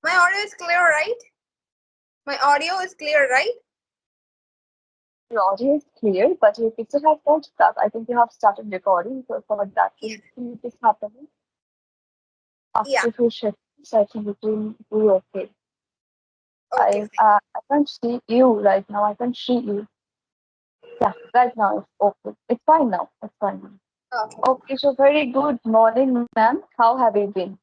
My audio is clear, right? My audio is clear, right? Your audio is clear, but your picture has not stuck. I think you have started recording, so for that Yeah. thing is happening. Yeah. After few seconds, I think it will be okay. Okay, fine. I can't see you right now. I can't see you. Yeah, right now it's okay. It's fine now. It's fine now. Okay. Okay, so very good morning, ma'am. How have you been?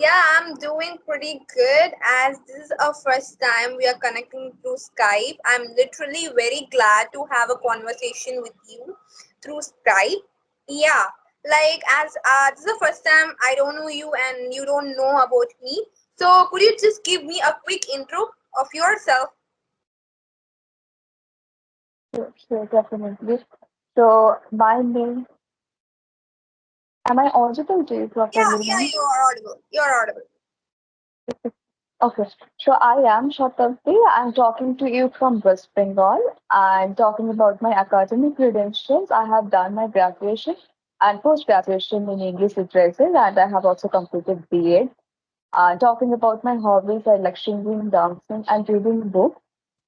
Yeah, I'm doing pretty good as this is our first time we are connecting through Skype. I'm literally very glad to have a conversation with you through Skype. Yeah, like as this is the first time I don't know you and you don't know about me. So could you just give me a quick intro of yourself? Sure, sure, definitely. So my name, am I audible to you Yeah, properly, yeah, ma'am? you are audible. You're audible. Okay, so I am Shatabdi. I'm talking to you from West Bengal. I'm talking about my academic credentials. I have done my graduation and post-graduation in English literature, and I have also completed BEd. Talking about my hobbies, I like singing, dancing, and reading books.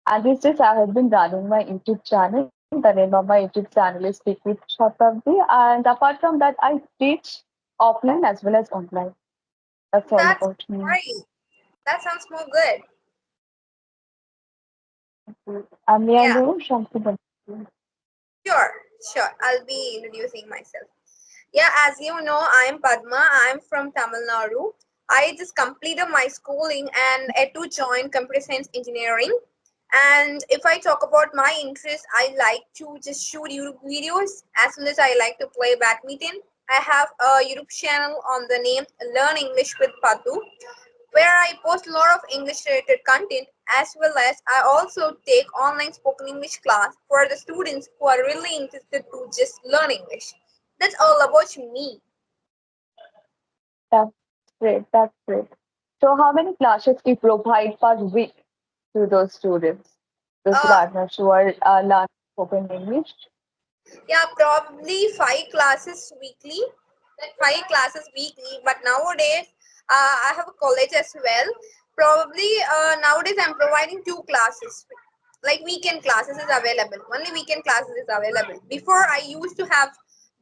And these days, I have been running my YouTube channel. The name of my YouTube channel is Speak with Shatabdi. And apart from that, I teach offline as well as online. That's all That's about me. great. That sounds more good. And may I Yeah. know something about you? Sure, sure. I'll be introducing myself. Yeah, as you know, I'm Padma. I'm from Tamil Nadu. I just completed my schooling and had to join computer science engineering. And if I talk about my interest, I like to just shoot YouTube videos as well as I like to play badminton. I have a YouTube channel on the name Learn English with Padu, where I post a lot of English related content as well as I also take online spoken English class for the students who are really interested to just learn English. That's all about me. That's great. That's great. So, how many classes do you provide per week to those students, those Uh, learners who are learning spoken English? yeah, probably five classes weekly, like five classes weekly. But nowadays, I have a college as well. Probably nowadays I'm providing two classes. Like weekend classes is available. Only weekend classes is available. Before I used to have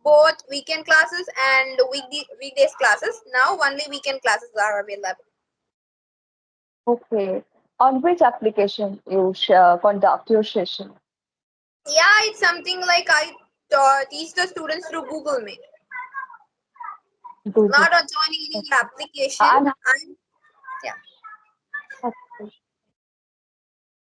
both weekend classes and weekdays classes. Now only weekend classes are available. Okay. On which application you conduct your session? Yeah, it's something like I teach the students through Google Meet. Google. Not on joining any Okay. application. And I'm yeah.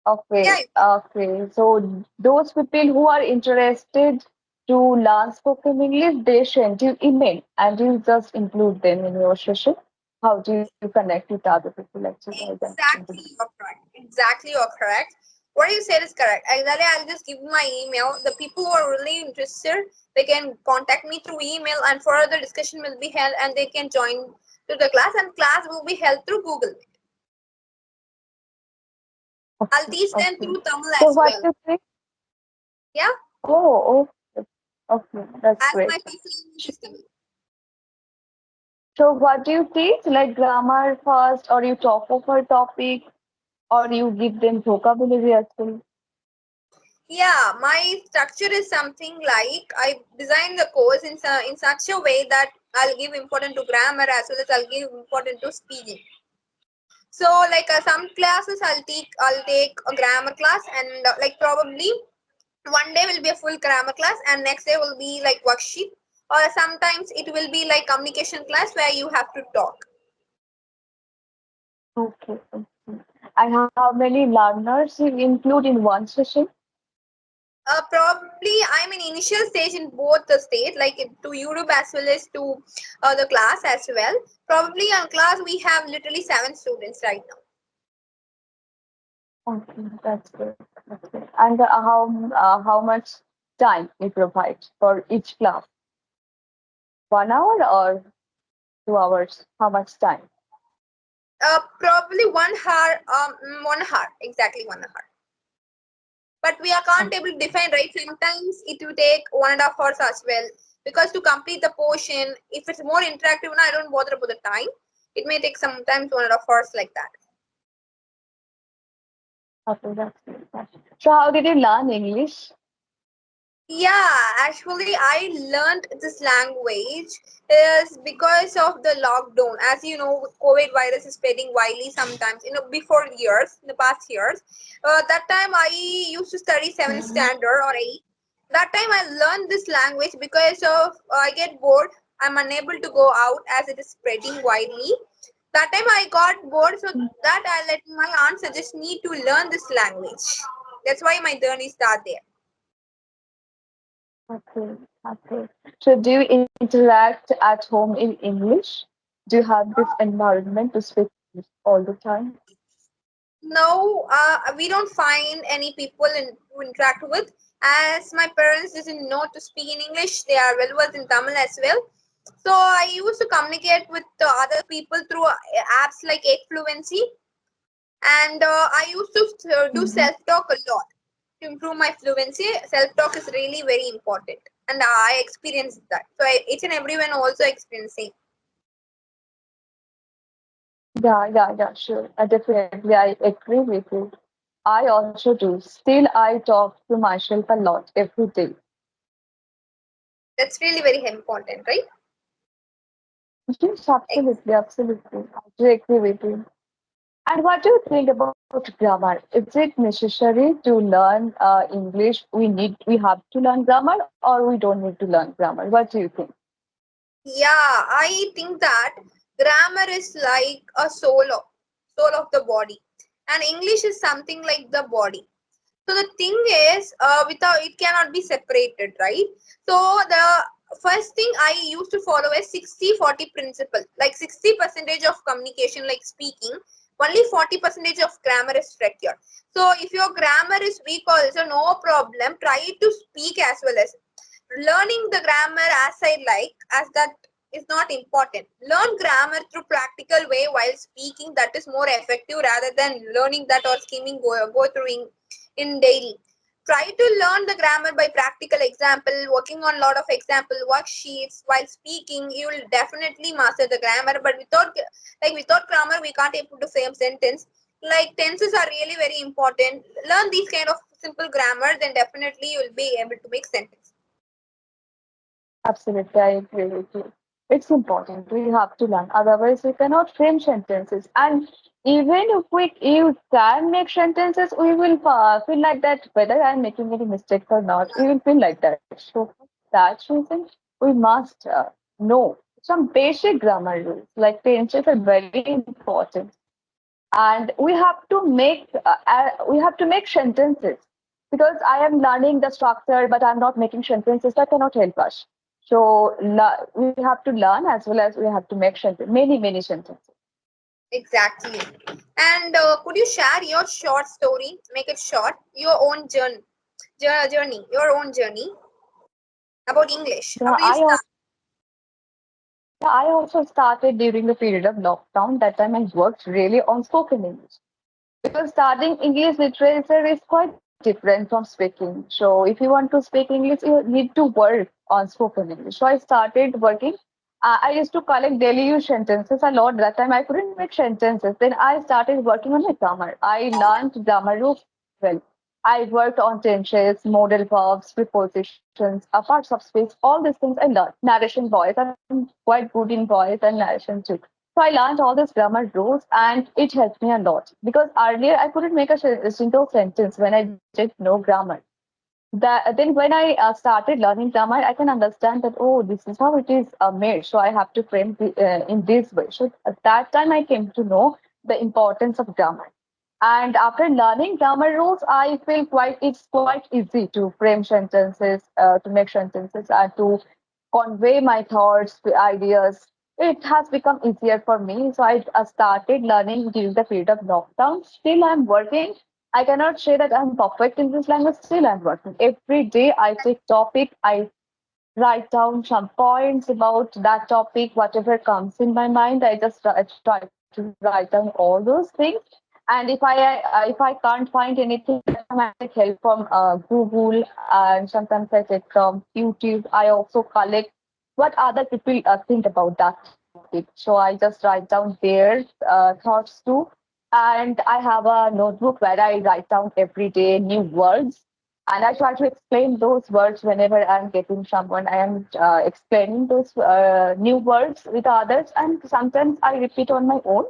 okay, Yeah, okay. So those people who are interested to learn spoken English, they send you email and you just include them in your session. How do you connect with other people actually? I don't understand. exactly, you're correct. Exactly, you're correct. What you said is correct. Exactly, I'll just give you my email. The people who are really interested, they can contact me through email, and further discussion will be held, and they can join to the class, and class will be held through Google. I'll Okay, teach them okay. through Tamil So as what well. do you think? Yeah, Oh, okay, okay, that's as my great. first language is Tamil. So what do you teach? Like grammar first, or you talk over topic, or you give them vocabulary as well? Yeah, my structure is something like I design the course in such a way that I'll give important to grammar as well as I'll give important to speaking. So like some classes I'll take a grammar class and like probably one day will be a full grammar class and next day will be like worksheet or sometimes it will be like communication class where you have to talk. Okay, okay. And how many learners you include in one session? Probably I'm in initial stage in both the state like to YouTube as well as to the class as well. Probably on class we have literally 7 students right now. Okay, that's good. That's good. And how much time you provide for each class? 1 hour or 2 hours? How much time? Probably 1 hour, 1 hour, exactly 1 hour. But we are can't able to define right. Sometimes it will take 1.5 hours as well because to complete the portion, if it's more interactive, I don't bother about the time. It may take sometimes 1.5 hours like that. Okay, that's good. So how did you learn English? Yeah, actually, I learned this language is because of the lockdown. As you know, COVID virus is spreading widely sometimes. Before years, in the past years, that time I used to study seventh standard or eighth. That time I learned this language because of I get bored. I'm unable to go out as it is spreading widely. That time I got bored, so that I let my aunt suggest me to learn this language. That's why my journey start there. Okay, okay. So do you interact at home in English? Do you have this environment to speak English all the time? No, we don't find any people to interact with. As my parents doesn't know to speak in English, they are well versed in Tamil as well. So I used to communicate with the other people through apps like fluency, and I used to do Mm-hmm. self talk a lot to improve my fluency. Self talk is really very important, and I experienced that. So each and everyone also experiencing. Yeah, sure. Definitely, I agree with you. I also do. Still, I talk to myself a lot every day. That's really very important, right? Yes, absolutely, absolutely. I do agree with you. And what do you think about grammar? Is it necessary to learn English? We have to learn grammar, or we don't need to learn grammar? What do you think? Yeah, I think that grammar is like a soul of the body, and English is something like the body. So the thing is, without it cannot be separated, right? So the first thing I used to follow is 60-40 principle. Like 60 percentage of communication, like speaking, only 40 percentage of grammar is required. So if your grammar is weak also, no problem. Try to speak as well as learning the grammar as I like, as that is not important. Learn grammar through practical way while speaking. That is more effective rather than learning that or skimming go through in daily. Try to learn the grammar by practical example, working on a lot of example worksheets while speaking. You will definitely master the grammar. But without grammar, we can't able to same sentence. Like tenses are really very important. Learn these kind of simple grammar, then definitely you will be able to make sentence. Absolutely, I agree with you. It's important. We have to learn. Otherwise, we cannot frame sentences. And even if you can make sentences, we will feel like that whether I'm making any mistakes or not. We will feel like that. So, for that reason, we must know some basic grammar rules. Like tenses are very important, and we have to make sentences because I am learning the structure but I'm not making sentences that cannot help us. So we have to learn as well as we have to make many sentences. Exactly. And could you share your short story? Make it short. Your own journey, your own journey about English. How Yeah, do you start? I also started during the period of lockdown. That time I worked really on spoken English. Because studying English literature is quite different from speaking. So if you want to speak English, you need to work on spoken English. So I started working. I used to collect daily use sentences a lot. That time I couldn't make sentences. Then I started working on my grammar. I learned grammar rules well. I worked on tenses, modal verbs, prepositions, parts of speech, all these things I learned. Narration voice. I'm quite good in voice and narration too. So I learned all these grammar rules and it helped me a lot because earlier I couldn't make a single sentence when I didn't know grammar. Then when I started learning grammar, I can understand that, oh, this is how it is made. So I have to frame in this way. So at that time, I came to know the importance of grammar. And after learning grammar rules, I feel it's quite easy to frame sentences, to make sentences, and to convey my thoughts, the ideas. It has become easier for me. So I started learning during the period of lockdown. Still, I'm working. I cannot say that I'm perfect in this language. Still, I'm working. Every day, I take topic. I write down some points about that topic, whatever comes in my mind. I just try to write down all those things. And if I can't find anything, that time I take help from Google, and sometimes I take from YouTube. I also collect what other people think about that topic. topic. So I just write down their thoughts too. And I have a notebook where I write down every day new words. And I try to explain those words whenever I'm getting someone. I am explaining those new words with others. And sometimes I repeat on my own.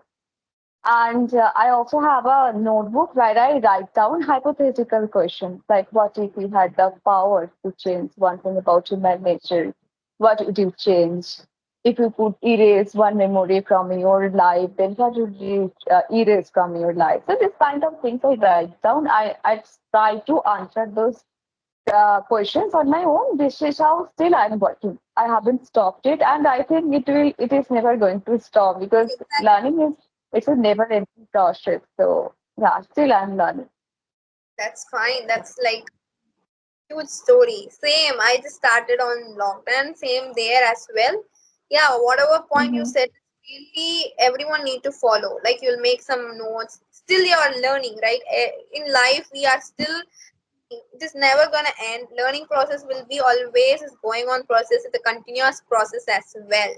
And I also have a notebook where I write down hypothetical questions like what if you had the power to change one thing about human nature? What would you change? If you could erase one memory from your life, then what would you erase from your life? So this kind of things I write down. I try to answer those questions on my own. This is how still I'm working. I haven't stopped it, and I think it is never going to stop because learning is it's a never ending process. So yeah, still I'm learning. That's fine. That's like huge story. Same. I just started on lockdown. Same there as well. Yeah, whatever point you Mhm. said, really everyone need to follow. Like you'll make some notes. Still, you're learning, right? In life, we are still. It is never gonna end. Learning process will be always is going on process. It's a continuous process as well.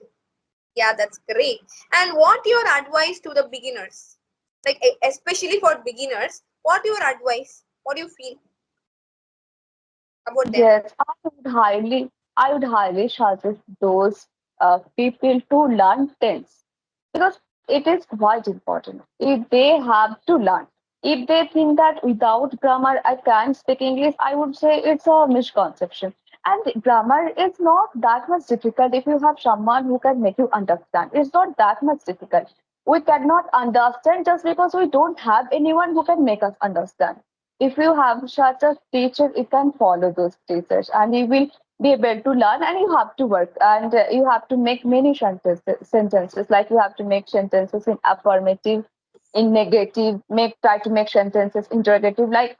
Yeah, that's great. And what your advice to the beginners? Like especially for beginners, what your advice? What do you feel about them? Yes, I would highly suggest those people to learn tense because it is quite important. If they have to learn, if they think that without grammar I can't speak English, I would say it's a misconception. And grammar is not that much difficult if you have someone who can make you understand. It's not that much difficult. We cannot understand just because we don't have anyone who can make us understand. If you have such a teacher, you can follow those teachers and you will be able to learn and you have to work and you have to make many sentences like you have to make sentences in affirmative, in negative, make try to make sentences interrogative like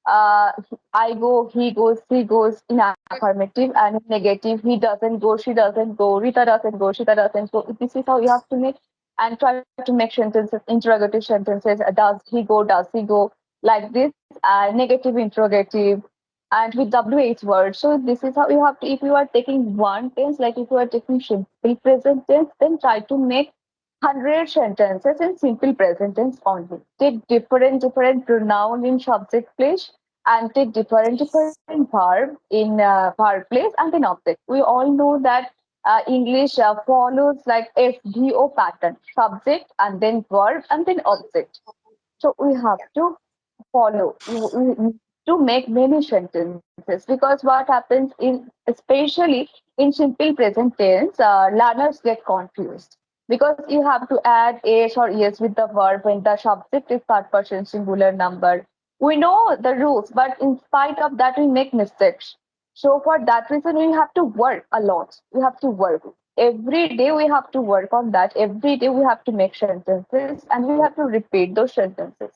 uh, I go, he goes, she goes in affirmative and in negative, he doesn't go, she doesn't go, Rita doesn't go, Shita doesn't go. This is how you have to make and try to make sentences, interrogative sentences. Does he go? Does he go? Like this, negative interrogative, and with WH words. So this is how you have to, if you are taking one tense, like if you are taking simple present tense, then try to make 100 sentences in simple present tense only. Take different pronoun in subject place and take different verb in verb place and in object. We all know that English follows like SVO pattern, subject and then verb and then object. So we have to follow to make many sentences because what happens in especially in simple present tense learners get confused because you have to add s or yes with the verb when the subject is third person singular number. We know the rules but in spite of that we make mistakes. So for that reason we have to work a lot. We have to work every day. We have to work on that every day. We have to make sentences and we have to repeat those sentences.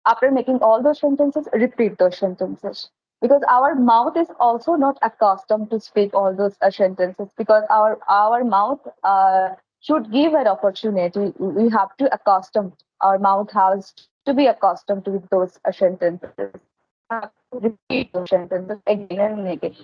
After making all those sentences, repeat those sentences. Because our mouth is also not accustomed to speak all those sentences because our mouth should give an opportunity. We have to accustom, our mouth has to be accustomed to those sentences. We have to repeat those sentences again and again.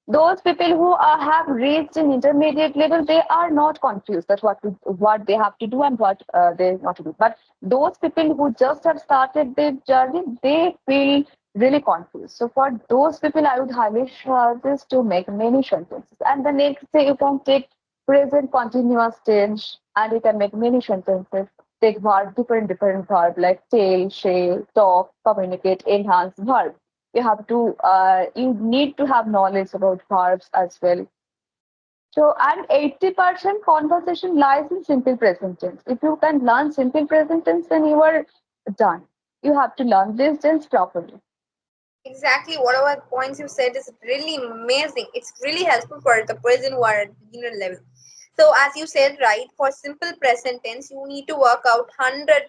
Those people who have reached an intermediate level, they are not confused that what they have to do and what they not to do. But those people who just have started their journey, they feel really confused. So for those people, I would highly suggest to make many sentences. And the next day, you can take present continuous tense and you can make many sentences. Take verb, different verb like tell, say, talk, communicate, enhance verb. You need to have knowledge about verbs as well. So and 80% conversation lies in simple present tense. If you can learn simple present tense, then you are done. You have to learn this tense properly. Exactly, whatever points you said is really amazing. It's really helpful for the person who are at beginner level. So as you said, right, for simple present tense, you need to work out 100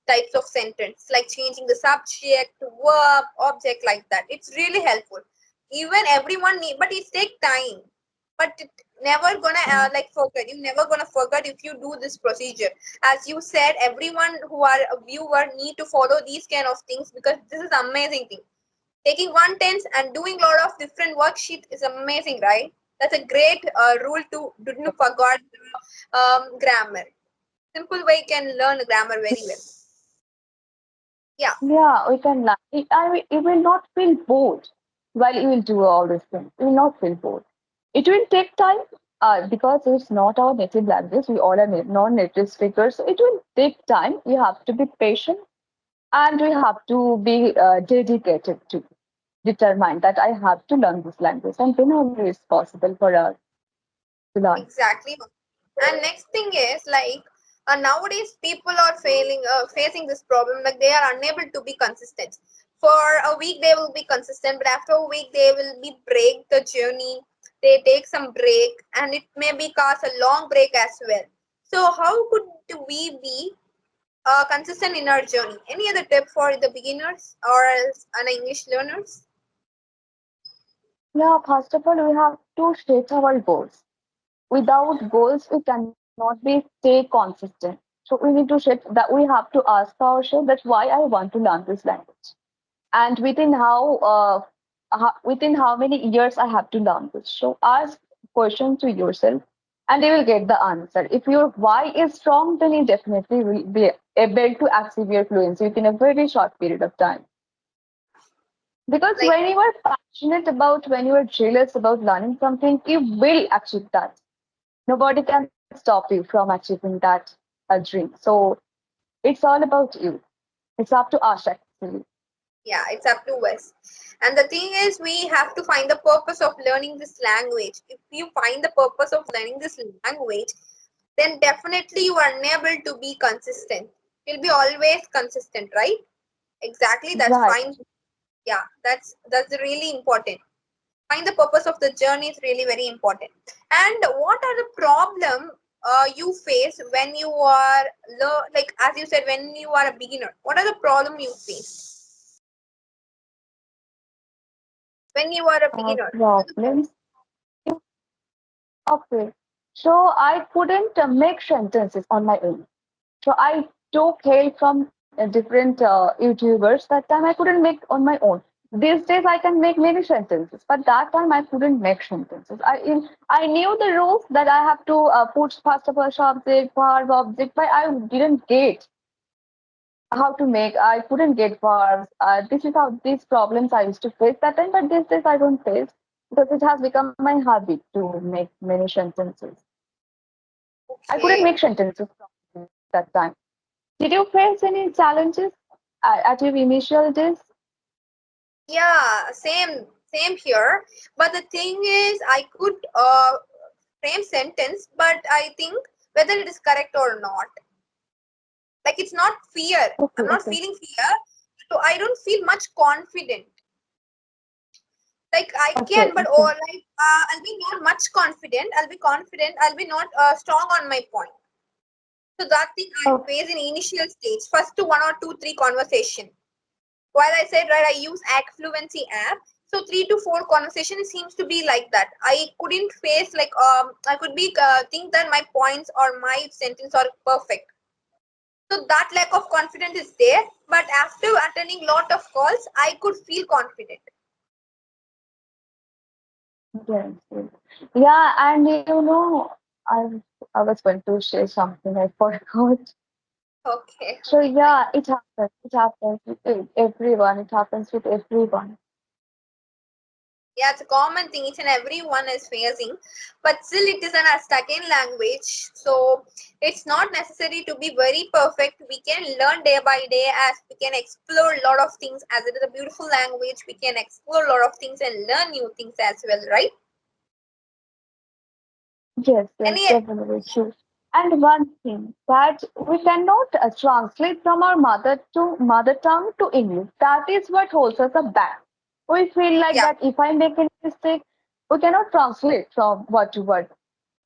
types of sentence, like changing the subject, verb, object, like that. It's really helpful. Even everyone need, but it take time. But it never gonna like forget. You never gonna forget if you do this procedure. As you said, everyone who are a viewer need to follow these kind of things because this is amazing thing. Taking one tense and doing a lot of different worksheet is amazing, right? That's a great rule to didn't forget grammar. Simple way you can learn grammar very well. Yeah, Yeah, we can learn. You will not feel bored while you will do all these things. You will not feel bored. It will take time because it's not our native language. We all are non-native speakers. So it will take time. You have to be patient and we have to be dedicated to determine that I have to learn this language. And then only it's possible for us to learn. exactly. And next thing is like nowadays people are facing this problem, like they are unable to be consistent. For a week they will be consistent, but after a week they will be break the journey. They take some break, and it may be cause a long break as well. So how could we be consistent in our journey? Any other tip for the beginners or else an English learners? Yeah, first of all, we have to set our goals. Without goals, we cannot be stay consistent. So we need to set that we have to ask ourselves that why I want to learn this language and within how many years I have to learn this. So ask question to yourself and you will get the answer. If your why is strong, then you definitely will be able to achieve your fluency within a very short period of time. Because Like when you are passionate about, when you are jealous about learning something, you will achieve that. Nobody can stop you from achieving that dream. So it's all about you. It's up to us actually. yeah, it's up to us. And the thing is, we have to find the purpose of learning this language. If you find the purpose of learning this language, then definitely you are unable to be consistent. You'll be always consistent, right? Exactly, that's Right. fine. Yeah, that's really important. Find the purpose of the journey is really very important. And what are the problem you face when you are like as you said, when you are a beginner? What are the problem you face when you are a beginner? What are the Problems. Okay. So I couldn't make sentences on my own. So I took help from different YouTubers. That time I couldn't make on my own. These days I can make many sentences, but that time I couldn't make sentences. I knew the rules that I have to put first of all subject, verb, object, but I didn't get how to make. I couldn't get verbs. This is how these problems I used to face that time, but these days I don't face because it has become my habit to make many sentences. I couldn't okay? make sentences that time. Did you face any challenges at your initial days? Yeah, same here. But the thing is, I could frame sentence, but I think whether it is correct or not. Like it's not fear. Okay, I'm not okay, feeling fear, so I don't feel much confident. Like I okay, can, but okay, I'll be not much confident. I'll be confident. I'll be not strong on my point. So that thing I okay, face in initial stage, first to one or two, three conversation. While I said right, I use Act Fluency app. So three to four conversation seems to be like that. I couldn't face like I could be think that my points or my sentence are perfect. So that lack of confidence is there. But after attending lot of calls, I could feel confident. yes, yes. Yeah, and I was going to say something I forgot. Okay, So okay, fine. yeah, it happens. It happens with everyone. It happens with everyone. Yeah, it's a common thing each and everyone is facing, but still it is an a second language. So it's not necessary to be very perfect. We can learn day by day as we can explore a lot of things. As it is a beautiful language, we can explore a lot of things and learn new things as well, right? Yes, yes, Any definitely true. And one thing that we cannot translate from our mother tongue to English. That is what holds us back. We feel like yeah, that if I make a mistake, we cannot translate from word to word.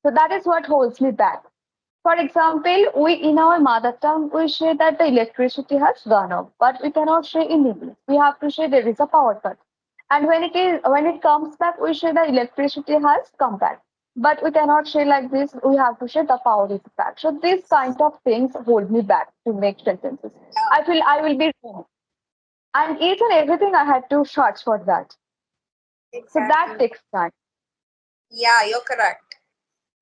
So that is what holds me back. For example, we in our mother tongue we say that the electricity has gone off, but we cannot say in English. We have to say there is a power cut. And when it comes back, we say the electricity has come back. But we cannot say like this. We have to say the power is back. So these kind of things hold me back to make sentences. yeah, I feel I will be wrong, and each and everything I had to search for that. So that exactly. takes time. Yeah, you're correct.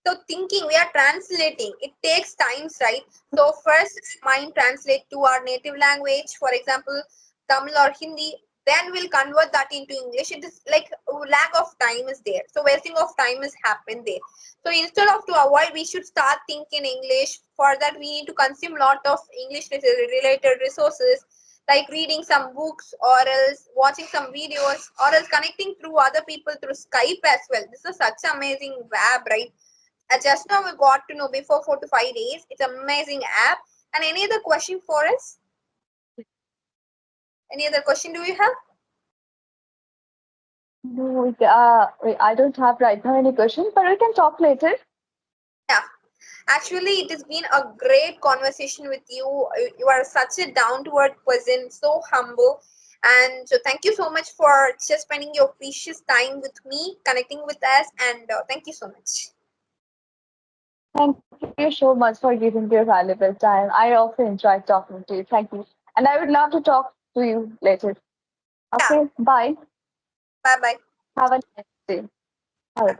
So thinking, we are translating, it takes times, right? So first mind translate to our native language, for example Tamil or Hindi, then we'll convert that into English. It is like lack of time is there, so wasting of time is happened there. So instead of to avoid, we should start thinking English. For that we need to consume lot of English related resources, like reading some books or else watching some videos or else connecting through other people through Skype as well. This is such amazing web, right? Just now we got to know before 4 to 5 days. It's an amazing app. And any other question for us? Any other question do you have? No, wait, I don't have right now any question, but we can talk later. Yeah. Actually, it has been a great conversation with you. You are such a down to earth person, so humble. And so, thank you so much for just spending your precious time with me, connecting with us. And thank you so much. Thank you so much for giving your valuable time. I also enjoyed talking to you. Thank you. And I would love to talk to you later. Yeah. Okay, bye. Bye bye. Have a nice day. Have a